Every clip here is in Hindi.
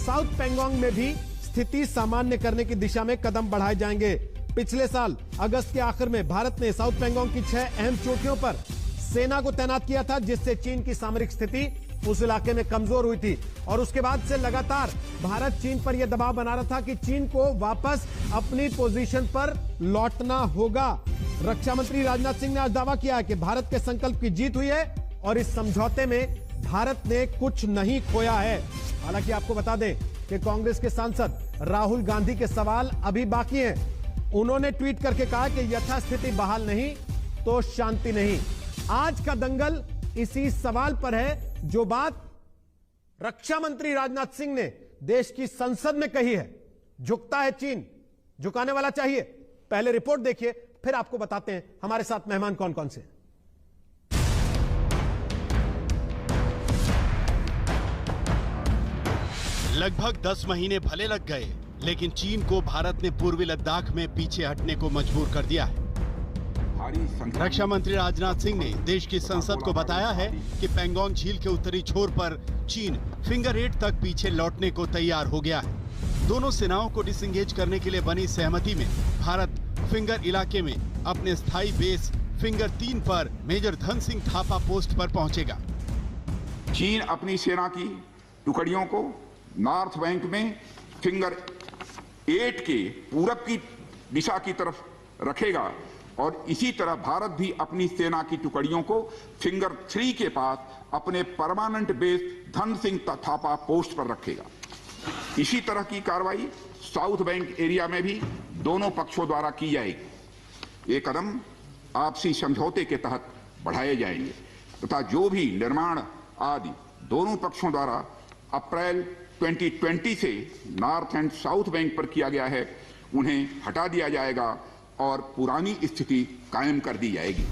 साउथ पैंगोंग में भी स्थिति सामान्य करने की दिशा में कदम बढ़ाए जाएंगे। पिछले साल अगस्त के आखिर में भारत ने साउथ पैंगोंग की 6 अहम चोटियों पर सेना को तैनात किया था, जिससे चीन की सामरिक स्थिति उस इलाके में कमजोर हुई थी। और उसके बाद से लगातार भारत चीन पर यह दबाव बना रहा था कि चीन को वापस अपनी पोजीशन पर लौटना होगा। रक्षा मंत्री राजनाथ सिंह ने आज दावा किया है कि भारत के संकल्प की जीत हुई है और इस समझौते में भारत ने कुछ नहीं खोया है। हालांकि आपको बता दें कि कांग्रेस के सांसद राहुल गांधी के सवाल अभी बाकी हैं। उन्होंने ट्वीट करके कहा कि यथास्थिति बहाल नहीं तो शांति नहीं। आज का दंगल इसी सवाल पर है। जो बात रक्षा मंत्री राजनाथ सिंह ने देश की संसद में कही है, झुकता है चीन, झुकाने वाला चाहिए। पहले रिपोर्ट देखिए, फिर आपको बताते हैं हमारे साथ मेहमान कौन कौन से। लगभग 10 महीने भले लग गए, लेकिन चीन को भारत ने पूर्वी लद्दाख में पीछे हटने को मजबूर कर दिया है। रक्षा मंत्री राजनाथ सिंह ने देश की संसद को बताया है कि पैंगोंग झील के उत्तरी छोर पर चीन फिंगर 8 तक पीछे लौटने को तैयार हो गया है। दोनों सेनाओं को डिसएंगेज करने के लिए बनी सहमति में भारत फिंगर इलाके में अपने स्थायी बेस फिंगर 3 पर मेजर धन सिंह थापा पोस्ट पर पहुंचेगा। चीन अपनी सेना की टुकड़ियों को नॉर्थ बैंक में फिंगर 8 के पूरब की दिशा की तरफ रखेगा और इसी तरह भारत भी अपनी सेना की टुकड़ियों को फिंगर 3 के पास अपने permanent base Dhan Singh Thapa post पर रखेगा। इसी तरह की कार्रवाई साउथ बैंक एरिया में भी दोनों पक्षों द्वारा की जाएगी। ये कदम आपसी समझौते के तहत बढ़ाए जाएंगे तथा जो भी निर्माण आदि दोनों पक्षों द्वारा अप्रैल 2020 से नॉर्थ एंड साउथ बैंक पर किया गया है, उन्हें हटा दिया जाएगा और पुरानी स्थिति कायम कर दी जाएगी।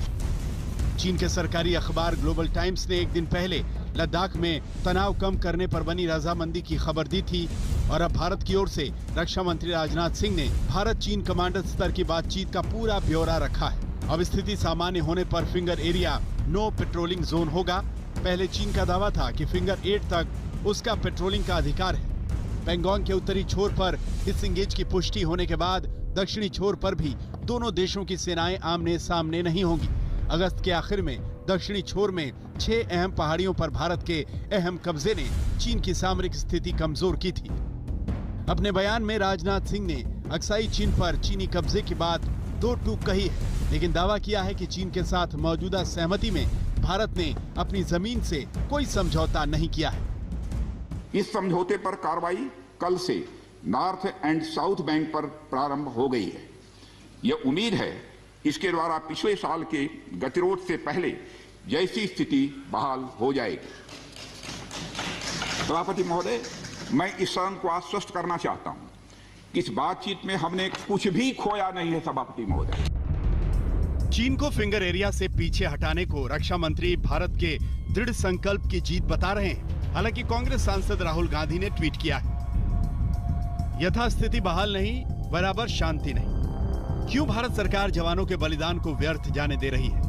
चीन के सरकारी अखबार ग्लोबल टाइम्स ने एक दिन पहले लद्दाख में तनाव कम करने पर बनी रजामंदी की खबर दी थी और अब भारत की ओर से रक्षा मंत्री राजनाथ सिंह ने भारत चीन कमांडर स्तर की बातचीत का पूरा ब्यौरा रखा है। अब स्थिति सामान्य होने पर finger area no patrolling zone होगा। पहले चीन का दावा था कि फिंगर 8 तक उसका पेट्रोलिंग का अधिकार है। पैंगोंग के उत्तरी छोर पर डिसएंगेज की पुष्टि होने के बाद दक्षिणी छोर पर भी दोनों देशों की सेनाएं आमने सामने नहीं होंगी। अगस्त के आखिर में दक्षिणी छोर में 6 अहम पहाड़ियों पर भारत के अहम कब्जे ने चीन की सामरिक स्थिति कमजोर की थी। अपने बयान में राजनाथ सिंह ने अक्साई चीन पर चीनी कब्जे की बात दो टूक कही है, लेकिन दावा किया है कि चीन के साथ मौजूदा सहमति में भारत ने अपनी जमीन से कोई समझौता नहीं किया है। इस समझौते पर कार्रवाई कल से नॉर्थ एंड साउथ बैंक पर प्रारंभ हो गई है। यह उम्मीद है इसके द्वारा पिछले साल के गतिरोध से पहले जैसी स्थिति बहाल हो जाएगी। सभापति महोदय, मैं इस सदन को आश्वस्त करना चाहता हूं कि इस बातचीत में हमने कुछ भी खोया नहीं है। सभापति महोदय, चीन को फिंगर एरिया से पीछे हटाने को रक्षा मंत्री भारत के दृढ़ संकल्प की जीत बता रहे हैं। हालांकि कांग्रेस सांसद राहुल गांधी ने ट्वीट किया है, यथास्थिति बहाल नहीं बराबर शांति नहीं। क्यों भारत सरकार जवानों के बलिदान को व्यर्थ जाने दे रही है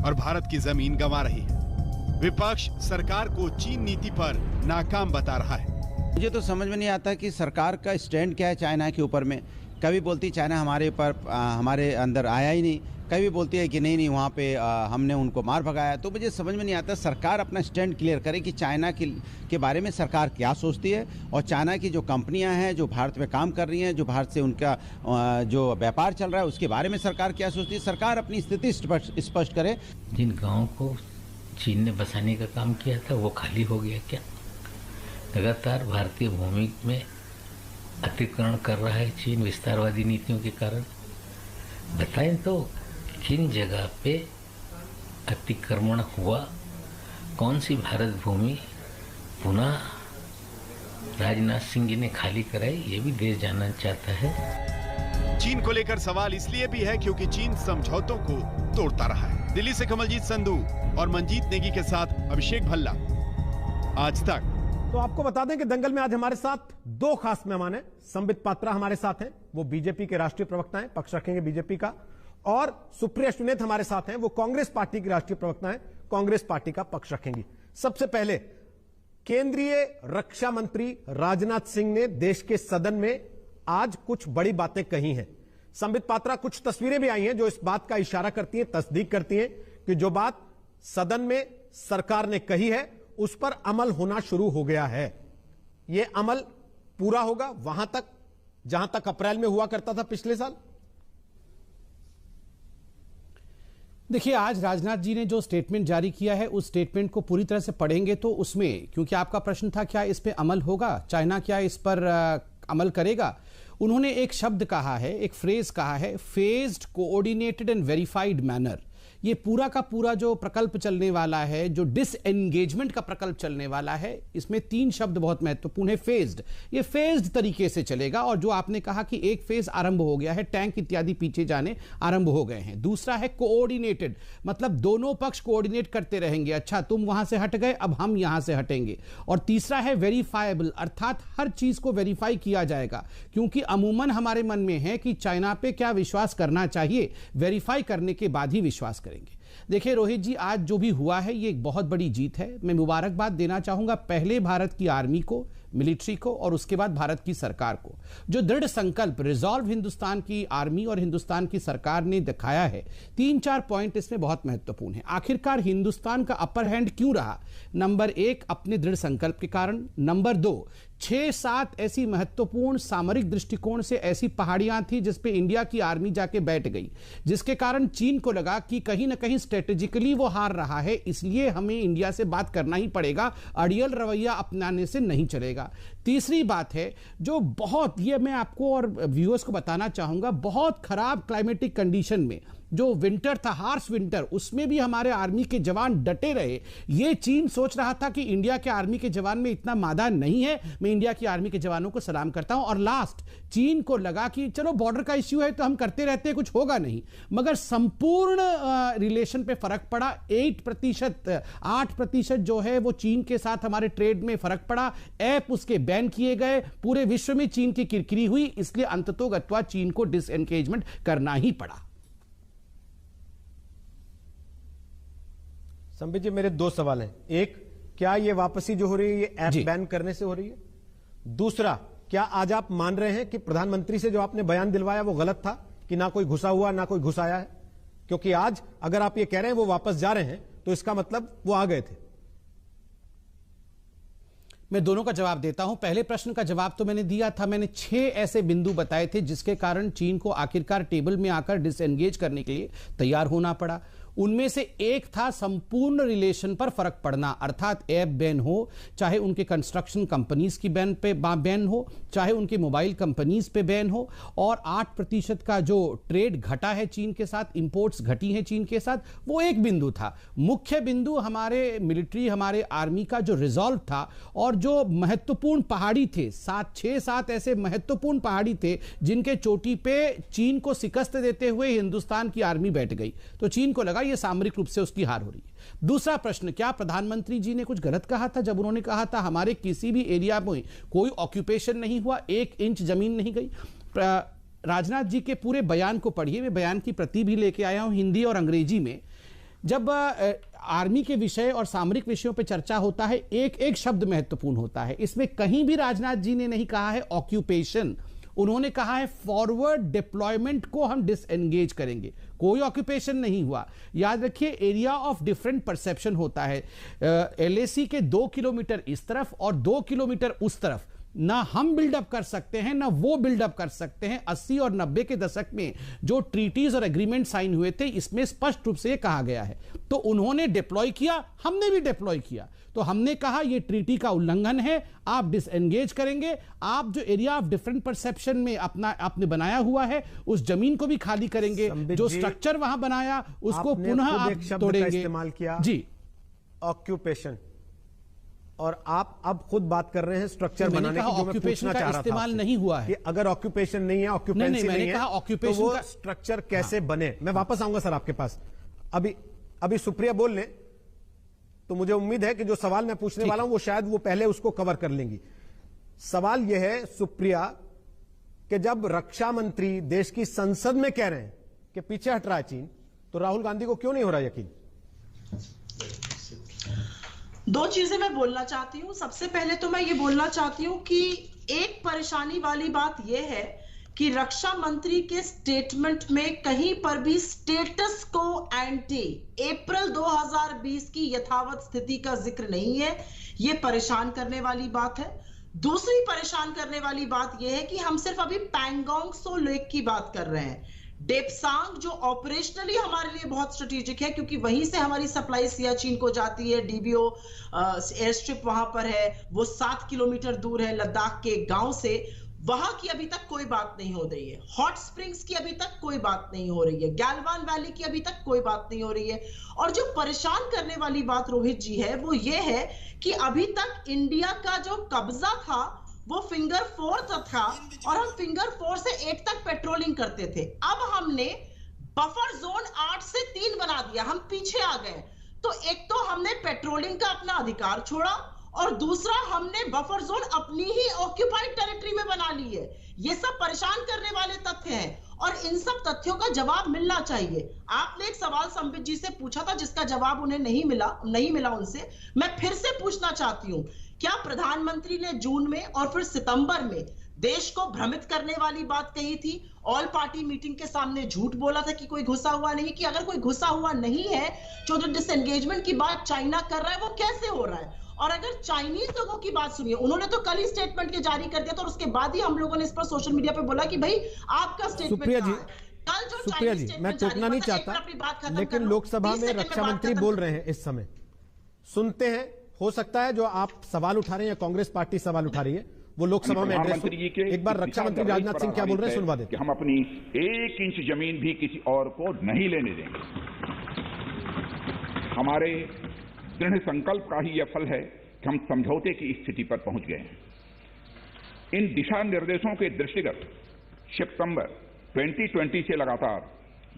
और भारत की जमीन गंवा रही है? विपक्ष सरकार को चीन नीति पर नाकाम बता रहा है। मुझे तो समझ में नहीं आता कि सरकार का स्टैंड क्या है चाइना के ऊपर में। कभी बोलती चाइना हमारे पर हमारे अंदर आया ही नहीं, कभी बोलती है कि नहीं वहाँ पे हमने उनको मार भगाया। तो मुझे समझ में नहीं आता सरकार अपना स्टैंड क्लियर करे कि चाइना के बारे में सरकार क्या सोचती है और चाइना की जो कंपनियां हैं जो भारत में काम कर रही हैं, जो भारत से उनका जो व्यापार चल रहा है उसके बारे में सरकार क्या सोचती है। सरकार अपनी स्थिति स्पष्ट करे। जिन गाँव को चीन ने बसाने का काम किया था वो खाली हो गया क्या? लगातार भारतीय भूमि में अतिक्रमण कर रहा है चीन विस्तारवादी नीतियों के कारण। बताएं तो किन जगह पे अतिक्रमण हुआ, कौन सी भारत भूमि पुनः राजनाथ सिंह जी ने खाली कराई, ये भी देश जानना चाहता है। चीन को लेकर सवाल इसलिए भी है क्योंकि चीन समझौतों को तोड़ता रहा है। दिल्ली से कमलजीत संधू और मनजीत नेगी के साथ अभिषेक भल्ला, आज तक। तो आपको बता दें कि दंगल में आज हमारे साथ 2 खास मेहमान हैं। संबित पात्रा हमारे साथ हैं, वो बीजेपी के राष्ट्रीय प्रवक्ता हैं, पक्ष रखेंगे बीजेपी का। और सुप्रिया सुनेत हमारे साथ हैं, वो कांग्रेस पार्टी की राष्ट्रीय प्रवक्ता हैं, कांग्रेस पार्टी का पक्ष रखेंगी। सबसे पहले केंद्रीय रक्षा मंत्री राजनाथ सिंह ने देश के सदन में आज कुछ बड़ी बातें कही हैं। संबित पात्रा, कुछ तस्वीरें भी आई हैं जो इस बात का इशारा करती हैं, तस्दीक करती हैं कि जो बात सदन में सरकार ने कही है उस पर अमल होना शुरू हो गया है। यह अमल पूरा होगा वहां तक जहां तक अप्रैल में हुआ करता था पिछले साल। देखिए, आज राजनाथ जी ने जो स्टेटमेंट जारी किया है उस स्टेटमेंट को पूरी तरह से पढ़ेंगे तो उसमें, क्योंकि आपका प्रश्न था क्या इस पे अमल होगा, चाइना क्या इस पर अमल करेगा, उन्होंने एक शब्द कहा है, एक फ्रेज कहा है, phased, coordinated and verified manner. ये पूरा का पूरा जो प्रकल्प चलने वाला है, जो डिसएंगेजमेंट का प्रकल्प चलने वाला है, इसमें 3 शब्द बहुत महत्वपूर्ण है। फेज्ड, ये फेज्ड तरीके से चलेगा। और जो आपने कहा कि एक फेज आरंभ हो गया है, टैंक इत्यादि पीछे जाने आरंभ हो गए हैं। दूसरा है कोऑर्डिनेटेड, मतलब दोनों पक्ष कोऑर्डिनेट करते रहेंगे, अच्छा तुम वहां से हट गए, अब हम यहां से हटेंगे। और तीसरा है वेरीफाइबल, अर्थात हर चीज को वेरीफाई किया जाएगा, क्योंकि अमूमन हमारे मन में है कि चाइना पे क्या विश्वास करना चाहिए, वेरीफाई करने के बाद ही विश्वास करेंगे। देखिए रोहित जी, आज जो भी हुआ है ये एक बहुत बड़ी जीत है। मैं मुबारकबाद देना चाहूंगा पहले भारत की आर्मी को, मिलिट्री को, और उसके बाद भारत की सरकार को। जो दृढ़ संकल्प, रिजॉल्व हिंदुस्तान की आर्मी और हिंदुस्तान की सरकार ने दिखाया है, 3-4 पॉइंट इसमें बहुत महत्वपूर्ण है। आखिरकार हिंदुस्तान का अपर हैंड क्यों रहा? नंबर 1, अपने दृढ़ संकल्प के कारण। नंबर 2, 6-7 ऐसी महत्वपूर्ण सामरिक दृष्टिकोण से ऐसी पहाड़ियां थी जिस पे इंडिया की आर्मी जाके बैठ गई, जिसके कारण चीन को लगा कि कहीं ना कहीं स्ट्रेटेजिकली वो हार रहा है, इसलिए हमें इंडिया से बात करना ही पड़ेगा, अड़ियल रवैया अपनाने से नहीं चलेगा। तीसरी बात है जो बहुत, ये मैं आपको और व्यूअर्स को बताना चाहूंगा, बहुत खराब क्लाइमेटिक कंडीशन में जो विंटर था, हार्श विंटर, उसमें भी हमारे आर्मी के जवान डटे रहे। ये चीन सोच रहा था कि इंडिया के आर्मी के जवान में इतना मादा नहीं है। मैं इंडिया की आर्मी के जवानों को सलाम करता हूं। और लास्ट, चीन को लगा कि चलो बॉर्डर का इश्यू है तो हम करते रहते हैं, कुछ होगा नहीं, मगर संपूर्ण रिलेशन पे फर्क पड़ा। 8% जो है वो चीन के साथ हमारे ट्रेड में फर्क पड़ा। ऐप उसके बैन किए गए, पूरे विश्व में चीन की किरकिरी हुई, इसलिए अंततोगत्वा चीन को डिसएंगेजमेंट करना ही पड़ा। संबित जी, मेरे 2 सवाल हैं। एक, क्या ये वापसी जो हो रही है ये ऐप बैन करने से हो रही है? दूसरा, क्या आज आप मान रहे हैं कि प्रधानमंत्री से जो आपने बयान दिलवाया वो गलत था, कि ना कोई घुसा हुआ ना कोई घुसाया है? क्योंकि आज अगर आप ये कह रहे हैं वो वापस जा रहे हैं तो इसका मतलब वो आ गए थे। मैं दोनों का जवाब देता हूं। पहले प्रश्न का जवाब तो मैंने दिया था, मैंने 6 ऐसे बिंदु बताए थे जिसके कारण चीन को आखिरकार टेबल में आकर डिसएंगेज करने के लिए तैयार होना पड़ा। उनमें से एक था संपूर्ण रिलेशन पर फर्क पड़ना, अर्थात ऐप बैन हो, चाहे उनके कंस्ट्रक्शन कंपनीज की बैन हो, चाहे उनके मोबाइल कंपनीज पे बैन हो, और 8% का जो ट्रेड घटा है चीन के साथ, इंपोर्ट्स घटी हैं चीन के साथ, वो एक बिंदु था। मुख्य बिंदु हमारे मिलिट्री, हमारे आर्मी का जो रिजॉल्व था, और जो महत्वपूर्ण पहाड़ी थे, 6-7 ऐसे महत्वपूर्ण पहाड़ी थे जिनके चोटी पे चीन को शिकस्त देते हुए हिंदुस्तान की आर्मी बैठ गई, तो चीन को लगा ये सामरिक रूप से उसकी हार हो रही है। दूसरा प्रश्न, क्या प्रधानमंत्री जी ने कुछ गलत कहा था जब उन्होंने कहा था हमारे किसी भी एरिया में कोई ऑक्यूपेशन नहीं हुआ, 1 इंच जमीन नहीं गई? राजनाथ जी के पूरे बयान को पढ़िए, मैं बयान की प्रति भी लेके आया हूं हिंदी और अंग्रेजी में। जब आर्मी के विषय और सामरिक विषयों पर चर्चा होता है, एक शब्द महत्वपूर्ण होता है। इसमें कहीं भी राजनाथ जी ने नहीं कहा है ऑक्यूपेशन, उन्होंने कहा है फॉरवर्ड डिप्लॉयमेंट को हम डिसएंगेज करेंगे। कोई ऑक्यूपेशन नहीं हुआ। याद रखिए, एरिया ऑफ डिफरेंट परसेप्शन होता है। LAC के 2 किलोमीटर इस तरफ और 2 किलोमीटर उस तरफ ना हम बिल्डअप कर सकते हैं ना वो बिल्डअप कर सकते हैं। 80 और 90 के दशक में जो ट्रीटीज और एग्रीमेंट साइन हुए थे, इसमें स्पष्ट रूप से कहा गया है। तो उन्होंने डिप्लॉय किया, हमने भी डिप्लॉय किया, तो हमने कहा यह ट्रीटी का उल्लंघन है, आप डिसएंगेज करेंगे। आप जो एरिया ऑफ डिफरेंट परसेप्शन में आपने बनाया हुआ है, उस जमीन को भी खाली करेंगे, जो स्ट्रक्चर वहां बनाया उसको पुनः आप तोड़ेंगे। इस्तेमाल किया जी, ऑक्यूपेशन, और आप अब खुद बात कर रहे हैं स्ट्रक्चर बनाने की, जो मैं पूछना चाह रहा था इस्तेमाल नहीं हुआ है कि अगर ऑक्यूपेशन नहीं है, ऑक्यूपेंसी नहीं है, तो वो स्ट्रक्चर कैसे बने? मैं वापस आऊंगा सर आपके पास। अभी सुप्रिया बोल लें तो मुझे उम्मीद है कि जो सवाल मैं पूछने वाला हूं वो शायद वो पहले उसको कवर कर लेंगी। सवाल यह है सुप्रिया, कि जब रक्षा मंत्री देश की संसद में कह रहे हैं कि पीछे हट रहा है चीन, तो राहुल गांधी को क्यों नहीं हो रहा यकीन? दो चीजें मैं बोलना चाहती हूँ। सबसे पहले तो मैं ये बोलना चाहती हूँ कि एक परेशानी वाली बात यह है कि रक्षा मंत्री के स्टेटमेंट में कहीं पर भी स्टेटस को एंटी अप्रैल 2020 की यथावत स्थिति का जिक्र नहीं है। यह परेशान करने वाली बात है। दूसरी परेशान करने वाली बात यह है कि हम सिर्फ अभी पैंगोंग सो लेक की बात कर रहे हैं। डेप्सांग जो ऑपरेशनली हमारे लिए बहुत स्ट्रेटेजिक है क्योंकि वहीं से हमारी सप्लाई सियाचिन को जाती है। डीबीओ एयर स्ट्रिप वहां पर है, वो 7 किलोमीटर दूर है लद्दाख के गांव से। वहां की अभी तक कोई बात नहीं हो रही है। हॉट स्प्रिंग्स की अभी तक कोई बात नहीं हो रही है। गैलवान वैली की अभी तक कोई बात नहीं हो रही है। और जो परेशान करने वाली बात रोहित जी है वो ये है कि अभी तक इंडिया का जो कब्जा था वो फिंगर 4 तक था और हम फिंगर 4 से 8 तक पेट्रोलिंग करते थे। अब हमने बफर जोन 8 से 3 बना दिया, हम पीछे आ गए। तो एक तो हमने पेट्रोलिंग का अपना अधिकार छोड़ा और दूसरा हमने बफर जोन अपनी ही ऑक्यूपाइड टेरिटरी में बना ली है। ये सब परेशान करने वाले तथ्य हैं और इन सब तथ्यों का जवाब मिलना चाहिए। आपने एक सवाल संबित जी से पूछा था जिसका जवाब उन्हें नहीं मिला उनसे। मैं फिर से पूछना चाहती हूं, क्या प्रधानमंत्री ने जून में और फिर सितंबर में देश को भ्रमित करने वाली बात कही थी? ऑल पार्टी मीटिंग के सामने झूठ बोला था कि कोई घुसा हुआ नहीं। कि अगर कोई घुसा हुआ नहीं है तो जो डिसएंगेजमेंट की बात चाइना कर रहा है वो कैसे हो रहा है? और अगर चाइनीज लोगों की बात सुनिए, उन्होंने तो कल ही स्टेटमेंट के जारी कर दिया था और उसके बाद ही हम लोगों ने इस पर सोशल मीडिया पे बोला कि भाई आपका स्टेटमेंट सुप्रिया जी, मैं टोकना नहीं चाहता, लेकिन लोकसभा में रक्षा मंत्री बोल रहे हैं इस समय, सुनते हैं। हो सकता है जो आप सवाल उठा रहे हैं या कांग्रेस पार्टी सवाल उठा रही है वो लोकसभा में एड्रेस हो। एक बार रक्षा मंत्री राजनाथ सिंह क्या बोल रहे हैं सुनवा दें। हम अपनी 1 इंच जमीन भी किसी और को नहीं लेने देंगे। हमारे दृढ़ संकल्प का ही यह फल है कि हम समझौते की स्थिति पर पहुंच गए हैं। इन दिशा निर्देशों के दृष्टिगत सितंबर 2020 से लगातार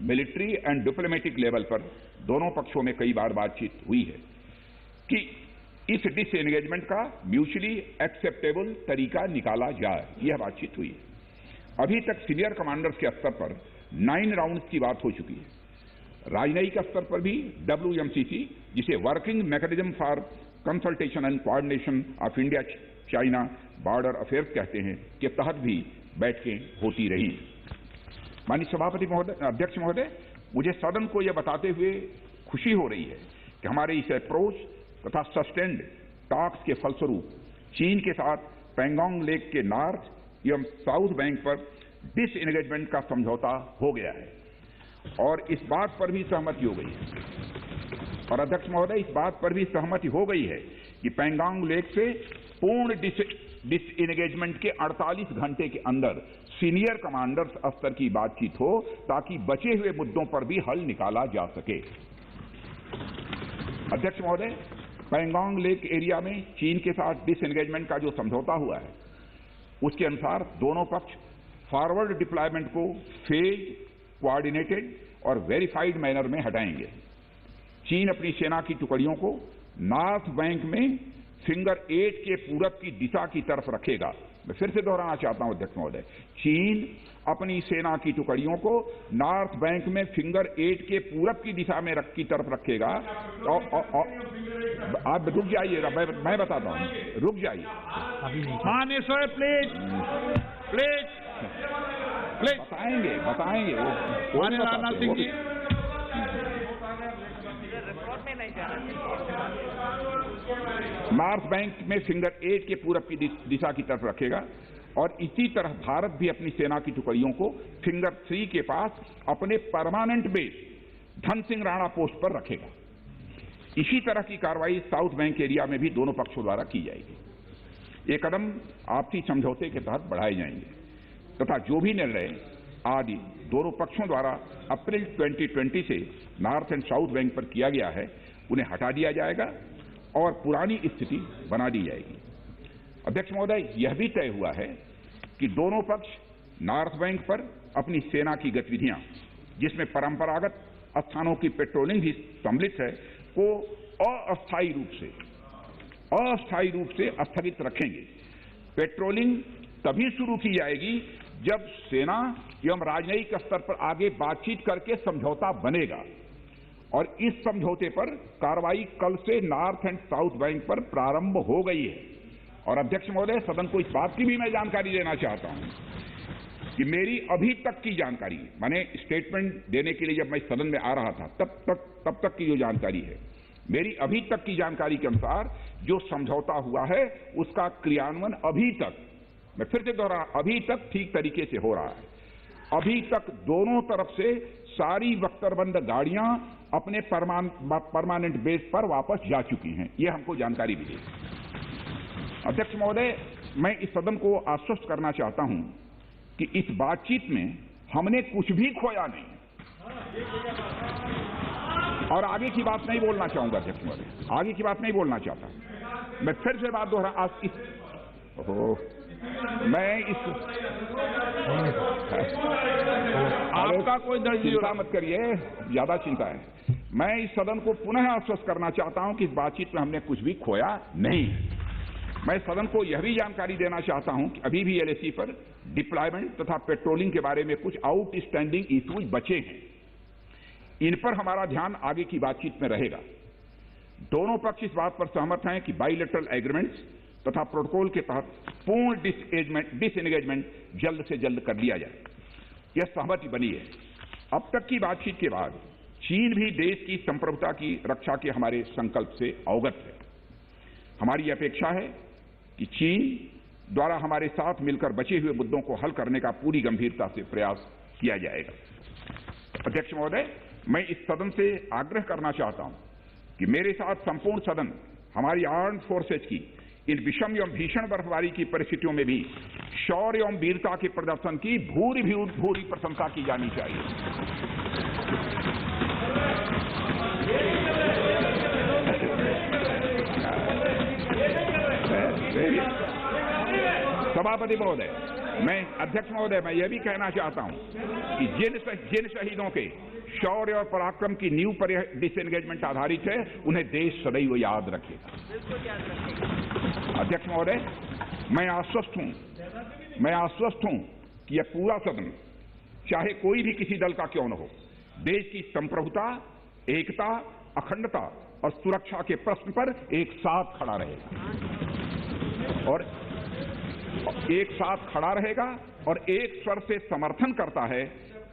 मिलिट्री एंड डिप्लोमेटिक लेवल पर दोनों पक्षों में कई बार बातचीत हुई है कि इस डिसएंगेजमेंट का म्यूचुअली एक्सेप्टेबल तरीका निकाला जाए। यह बातचीत हुई है। अभी तक सीनियर कमांडर्स के स्तर पर 9 राउंड्स की बात हो चुकी है। राजनयिक स्तर पर भी WMCC, जिसे working mechanism for consultation and coordination of India China border affairs कहते हैं, के तहत भी बैठकें होती रही। माननीय सभापति महोदय, अध्यक्ष महोदय, मुझे सदन को यह बताते हुए खुशी हो रही है कि हमारे इस अप्रोच तथा सस्टेन्ड टॉक्स के फलस्वरूप चीन के साथ पैंगोंग लेक के नॉर्थ एवं साउथ बैंक पर डिसएंगेजमेंट का समझौता हो गया है और इस बात पर भी सहमति हो गई है। और अध्यक्ष महोदय, इस बात पर भी सहमति हो गई है कि पैंगोंग लेक से पूर्ण डिसएंगेजमेंट के 48 घंटे के अंदर सीनियर कमांडर्स स्तर की बातचीत हो ताकि बचे हुए मुद्दों पर भी हल निकाला जा सके। अध्यक्ष महोदय, पैंगोंग लेक एरिया में चीन के साथ डिसएंगेजमेंट का जो समझौता हुआ है उसके अनुसार दोनों पक्ष फॉरवर्ड डिप्लॉयमेंट को फेज, कोऑर्डिनेटेड और वेरीफाइड मैनर में हटाएंगे। चीन अपनी सेना की टुकड़ियों को नॉर्थ बैंक में फिंगर 8 के पूरब की दिशा की तरफ रखेगा। मैं फिर से दोहराना चाहता हूं अध्यक्ष महोदय, चीन अपनी सेना की टुकड़ियों को नॉर्थ बैंक में फिंगर 8 के पूरब की दिशा में की तरफ रखेगा। आप रुक जाइए, मैं बताता हूं, रुक जाइए। माननीय सर, प्लीज बताएंगे माननीय राजनाथ सिंह जी। नॉर्थ बैंक में फिंगर 8 के पूरब की दिशा की तरफ रखेगा और इसी तरह भारत भी अपनी सेना की टुकड़ियों को फिंगर 3 के पास अपने permanent base Dhan Singh Rana post पर रखेगा। इसी तरह की कार्रवाई साउथ बैंक एरिया में भी दोनों पक्षों द्वारा की जाएगी। ये कदम आपसी समझौते के तहत बढ़ाए जाएंगे तथा जो भी निर्णय आदि दोनों पक्षों द्वारा अप्रैल 2020 से नॉर्थ एंड साउथ बैंक पर किया गया है उन्हें हटा दिया जाएगा और पुरानी स्थिति बना दी जाएगी। अध्यक्ष महोदय, यह भी तय हुआ है कि दोनों पक्ष नॉर्थ बैंक पर अपनी सेना की गतिविधियां, जिसमें परंपरागत स्थानों की पेट्रोलिंग भी सम्मिलित है, को अस्थायी रूप से स्थगित रखेंगे। पेट्रोलिंग तभी शुरू की जाएगी जब सेना एवं राजनयिक स्तर पर आगे बातचीत करके समझौता बनेगा और इस समझौते पर कार्रवाई कल से नॉर्थ एंड साउथ बैंक पर प्रारंभ हो गई है। और अध्यक्ष महोदय, सदन को इस बात की भी मैं जानकारी देना चाहता हूं कि मेरी अभी तक की जानकारी, मैंने स्टेटमेंट देने के लिए जब मैं सदन में आ रहा था तब तक की जो जानकारी है, मेरी अभी तक की जानकारी के अनुसार जो समझौता हुआ है उसका क्रियान्वयन अभी तक, मैं फिर से दोहरा, अभी तक ठीक तरीके से हो रहा है। अभी तक दोनों तरफ से सारी बख्तरबंद गाड़ियां अपने परमानेंट बेस पर वापस जा चुकी हैं, ये हमको जानकारी मिली। अध्यक्ष महोदय, मैं इस सदन को आश्वस्त करना चाहता हूं कि इस बातचीत में हमने कुछ भी खोया नहीं और आगे की बात नहीं बोलना चाहूंगा। अध्यक्ष महोदय, आगे की बात नहीं बोलना चाहता। मैं फिर से बात दोहरा, आपका कोई चिंता मत करिए, ज्यादा चिंता है। मैं इस सदन को पुनः आश्वस्त करना चाहता हूं कि इस बातचीत में हमने कुछ भी खोया नहीं। मैं सदन को यह भी जानकारी देना चाहता हूं कि अभी भी एलएसी पर डिप्लॉयमेंट तथा पेट्रोलिंग के बारे में कुछ आउटस्टैंडिंग इश्यूज बचे हैं। इन पर हमारा ध्यान आगे की बातचीत में रहेगा। दोनों पक्ष इस बात पर सहमत हैं कि बाइलेटरल एग्रीमेंट्स तथा प्रोटोकॉल के तहत पूर्ण डिसएंगेजमेंट जल्द से जल्द कर लिया जाए, यह सहमति बनी है। अब तक की बातचीत के बाद चीन भी देश की संप्रभुता की रक्षा के हमारे संकल्प से अवगत है। हमारी अपेक्षा है कि चीन द्वारा हमारे साथ मिलकर बचे हुए मुद्दों को हल करने का पूरी गंभीरता से प्रयास किया जाएगा। अध्यक्ष महोदय, मैं इस सदन से आग्रह करना चाहता हूं कि मेरे साथ संपूर्ण सदन हमारी आर्म्ड फोर्सेज की इन विषम एवं भीषण बर्फबारी की परिस्थितियों में भी शौर्य एवं वीरता के प्रदर्शन की भूरी प्रशंसा की जानी चाहिए। सभापति महोदय, अध्यक्ष महोदय, मैं यह भी कहना चाहता हूं कि जिन शहीदों के शौर्य और पराक्रम की नींव पर यह डिसएंगेजमेंट आधारित है, उन्हें देश सदैव याद रखेगा। अध्यक्ष महोदय, मैं आश्वस्त हूं कि यह पूरा सदन, चाहे कोई भी किसी दल का क्यों न हो, देश की संप्रभुता, एकता, अखंडता और सुरक्षा के प्रश्न पर एक साथ खड़ा रहेगा और एक स्वर से समर्थन करता है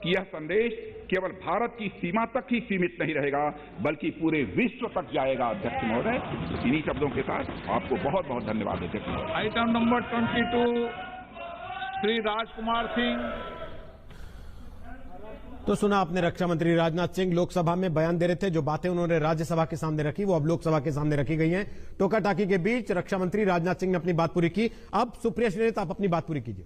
कि यह संदेश केवल भारत की सीमा तक ही सीमित नहीं रहेगा, बल्कि पूरे विश्व तक जाएगा। अध्यक्ष महोदय, इन्हीं शब्दों के साथ आपको बहुत बहुत धन्यवाद। अध्यक्ष महोदय, आइटम नंबर 22, श्री राजकुमार सिंह। तो सुना आपने, रक्षा मंत्री राजनाथ सिंह लोकसभा में बयान दे रहे थे। जो बातें उन्होंने राज्यसभा के सामने रखी वो अब लोकसभा के सामने रखी गई हैं। टोका टाकी के बीच रक्षा मंत्री राजनाथ सिंह ने अपनी बात पूरी की। अब सुप्रिया श्रीनेत, आप अपनी बात पूरी कीजिए।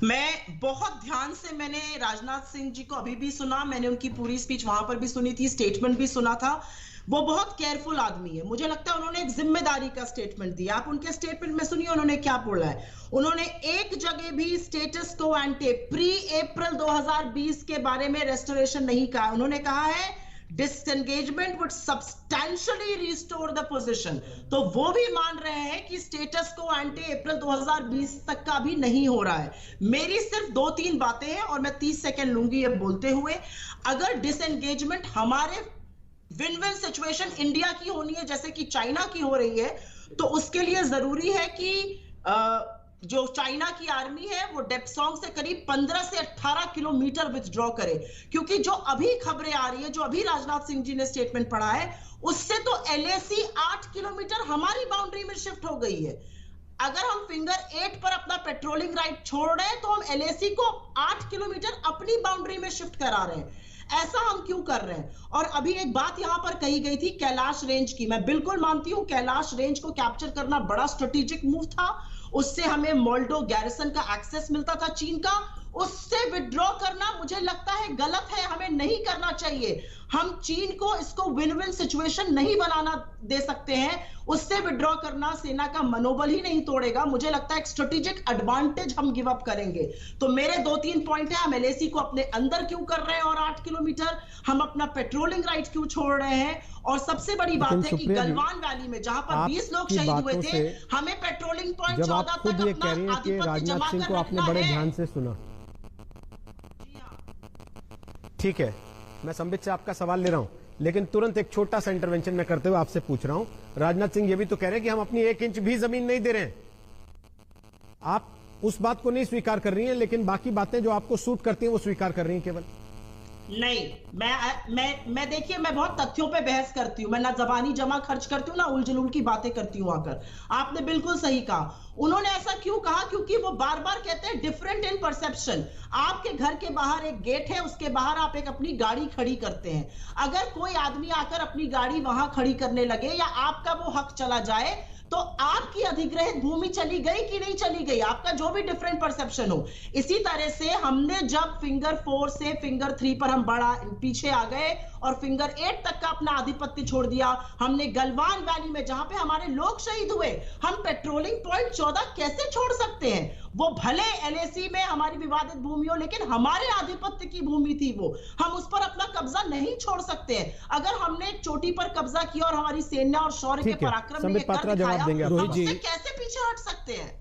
मैं बहुत ध्यान से मैंने राजनाथ सिंह जी को अभी भी सुना, मैंने उनकी पूरी स्पीच वहां पर भी सुनी थी, स्टेटमेंट भी सुना था। वो बहुत केयरफुल आदमी है। मुझे लगता है उन्होंने एक जिम्मेदारी का स्टेटमेंट दिया। आप उनके स्टेटमेंट में सुनिए उन्होंने क्या बोला है। उन्होंने एक जगह भी स्टेटस को एंटे प्री अप्रैल 2020 के बारे में रेस्टोरेशन नहीं कहा। उन्होंने कहा है disengagement would substantially restore the position. तो वो भी मान रहे हैं कि स्टेटस को एंटे अप्रैल 2020 तक का भी नहीं हो रहा है। मेरी सिर्फ 2-3 बातें हैं और मैं 30 सेकंड लूंगी ये बोलते हुए। अगर डिसएंगेजमेंट हमारे विन विन सिचुएशन इंडिया की होनी है जैसे कि चाइना की हो रही है, तो उसके लिए जरूरी है कि जो चाइना की आर्मी है वो डेप्सोंग से करीब 15 से 18 किलोमीटर विथड्रॉ करे। क्योंकि जो अभी खबरें आ रही है, जो अभी राजनाथ सिंह जी ने स्टेटमेंट पढ़ा है, उससे तो एलएसी 8 किलोमीटर हमारी बाउंड्री में शिफ्ट हो गई है। अगर हम फिंगर 8 पर अपना पेट्रोलिंग राइट छोड़ रहे हैं तो हम एलएसी को 8 किलोमीटर अपनी बाउंड्री में शिफ्ट करा रहे हैं। ऐसा हम क्यों कर रहे हैं? और अभी एक बात यहां पर कही गई थी कैलाश रेंज की। मैं बिल्कुल मानती हूं कैलाश रेंज को कैप्चर करना बड़ा स्ट्रेटेजिक मूव था। उससे हमें मोल्डो गैरिसन का एक्सेस मिलता था चीन का। उससे विड्रॉ करना मुझे लगता है गलत है, हमें नहीं करना चाहिए। हम चीन को इसको विन विन सिचुएशन नहीं बनाना दे सकते हैं। उससे विड्रॉ करना सेना का मनोबल ही नहीं तोड़ेगा। मुझे लगता है एक स्ट्रेटेजिक एडवांटेज हम गिव अप करेंगे। तो मेरे 2-3 पॉइंट है। हम एलएसी को अपने अंदर क्यों कर रहे हैं और 8 किलोमीटर हम अपना पेट्रोलिंग राइट क्यों छोड़ रहे हैं? और सबसे बड़ी बात है कि गलवान वैली में जहां पर 20 लोग शहीद हुए थे, हमें पेट्रोलिंग पॉइंट 14 तक अपना आधिपत्य जमा कर आपने बड़े ध्यान से सुना, ठीक है, मैं संबित से आपका सवाल ले रहा हूं, लेकिन तुरंत एक छोटा सा इंटरवेंशन में करते हुए आपसे पूछ रहा हूं। राजनाथ सिंह ये भी तो कह रहे हैं कि हम अपनी 1 इंच भी जमीन नहीं दे रहे हैं। आप उस बात को नहीं स्वीकार कर रही हैं, लेकिन बाकी बातें जो आपको सूट करती हैं वो स्वीकार कर रही हैं केवल। नहीं, मैं देखिए, मैं बहुत तथ्यों पे बहस करती हूँ, मैं ना जबानी जमा खर्च करती हूँ ना उल जुलूल की बातें करती हूँ आकर। आपने बिल्कुल सही कहा। उन्होंने ऐसा क्यों कहा? क्योंकि वो बार बार कहते हैं डिफरेंट इन परसेप्शन। आपके घर के बाहर एक गेट है, उसके बाहर आप एक अपनी गाड़ी खड़ी करते हैं। अगर कोई आदमी आकर अपनी गाड़ी वहां खड़ी करने लगे या आपका वो हक चला जाए, तो आपकी अधिग्रहित भूमि चली गई कि नहीं चली गई, आपका जो भी डिफरेंट परसेप्शन हो। इसी तरह से हमने जब फिंगर 4 से फिंगर 3 पर हम पीछे आ गए और फिंगर 8 तक का अपना आधिपत्य छोड़ दिया, हमने गलवान वैली में जहां पे हमारे लोग शहीद हुए, हम पेट्रोलिंग पॉइंट 14 कैसे छोड़ सकते हैं? वो भले एलएसी में हमारी विवादित भूमि हो, लेकिन हमारे आधिपत्य की भूमि थी वो, हम उस पर अपना कब्जा नहीं छोड़ सकते हैं। अगर हमने एक चोटी पर कब्जा किया और हमारी सेना और शौर्य के पराक्रम में कर दिखाया, हम उससे कैसे पीछे हट सकते हैं?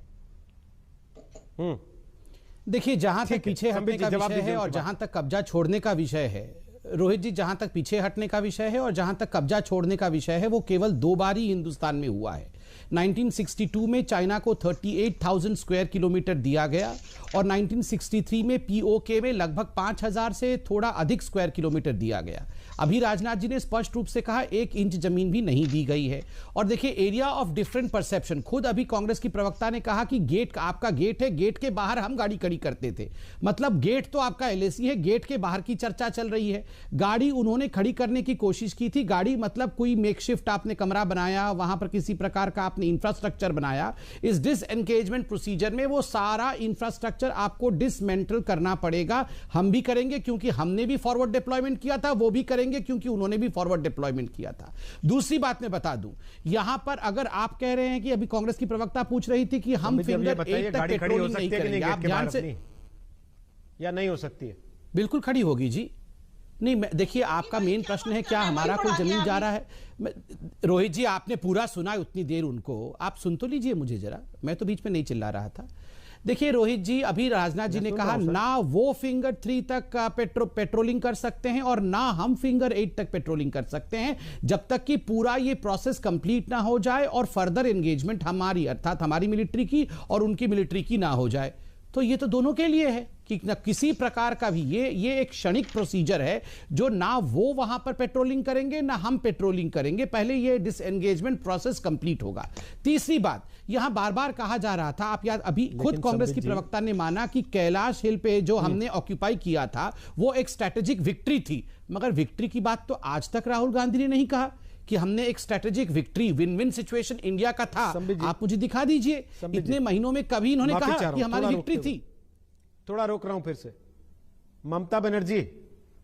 देखिए, जहां तक पीछे हटने का विषय है और जहां तक कब्जा छोड़ने का विषय है, रोहित जी, जहां तक पीछे हटने का विषय है और जहां तक कब्जा छोड़ने का विषय है, वो केवल 2 बार ही हिंदुस्तान में हुआ है। 1962 में चाइना को 38,000 स्क्वायर किलोमीटर दिया गया और 1963 में पीओके में लगभग 5,000 से थोड़ा अधिक स्क्वायर किलोमीटर दिया गया। अभी राजनाथ जी ने स्पष्ट रूप से कहा 1 इंच जमीन भी नहीं दी गई है। और देखिए, एरिया ऑफ डिफरेंट परसेप्शन, खुद अभी कांग्रेस की प्रवक्ता ने कहा कि गेट आपका गेट है, गेट के बाहर हम गाड़ी खड़ी करते थे। मतलब गेट तो आपका एलएसी है, गेट के बाहर की चर्चा चल रही है। गाड़ी उन्होंने खड़ी करने की कोशिश की थी, गाड़ी मतलब कोई मेकशिफ्ट आपने कमरा बनाया, वहां पर किसी प्रकार का आपने इंफ्रास्ट्रक्चर बनाया। इस डिसएंगेजमेंट प्रोसीजर में वो सारा इंफ्रास्ट्रक्चर आपको डिसमेंटल करना पड़ेगा। हम भी करेंगे क्योंकि हमने भी फॉरवर्ड डिप्लॉयमेंट किया था, वो भी करेंगे क्योंकि उन्होंने भी फॉरवर्ड डिप्लॉयमेंट किया था। दूसरी बात मैं बता दूं, यहां पर अगर आप कह रहे हैं कि अभी कांग्रेस की प्रवक्ता पूछ रही थी कि हम फिंगर 8 तक पेट्रोलिंग नहीं करेंगे, आप ध्यान से, या नहीं हो सकती है? बिल्कुल खड़ी होगी जी। नहीं, देखिए, आपका मेन प्रश्न है क्या हमारा कोई जमीन जा रहा है? रोहित जी, आपने पूरा सुना उतनी देर उनको, आप सुन तो लीजिए मुझे जरा, मैं तो बीच में नहीं चिल्ला रहा था। देखिए रोहित जी, अभी राजनाथ जी ने कहा ना वो फिंगर 3 तक पेट्रोलिंग कर सकते हैं और ना हम फिंगर 8 तक पेट्रोलिंग कर सकते हैं, जब तक कि पूरा ये प्रोसेस कंप्लीट ना हो जाए और फर्दर एंगेजमेंट हमारी, अर्थात हमारी मिलिट्री की और उनकी मिलिट्री की ना हो जाए। तो ये तो दोनों के लिए है कि न किसी प्रकार का भी ये एक क्षणिक प्रोसीजर है, जो ना वो वहां पर पेट्रोलिंग करेंगे ना हम पेट्रोलिंग करेंगे, पहले ये डिसएंगेजमेंट प्रोसेस कंप्लीट होगा। तीसरी बात, यहां बार बार कहा जा रहा था, आप याद, अभी खुद कांग्रेस की प्रवक्ता ने माना कि कैलाश हिल पे जो हमने ऑक्यूपाई किया था वो एक स्ट्रेटेजिक विक्ट्री थी, मगर विक्ट्री की बात तो आज तक राहुल गांधी ने नहीं कहा कि हमने एक strategic victory, win win situation India का था। आप मुझे दिखा दीजिए इतने महीनों में कभी इन्होंने कहा कि हमारी विक्ट्री थी। थोड़ा रोक रहा हूं फिर से। ममता बनर्जी,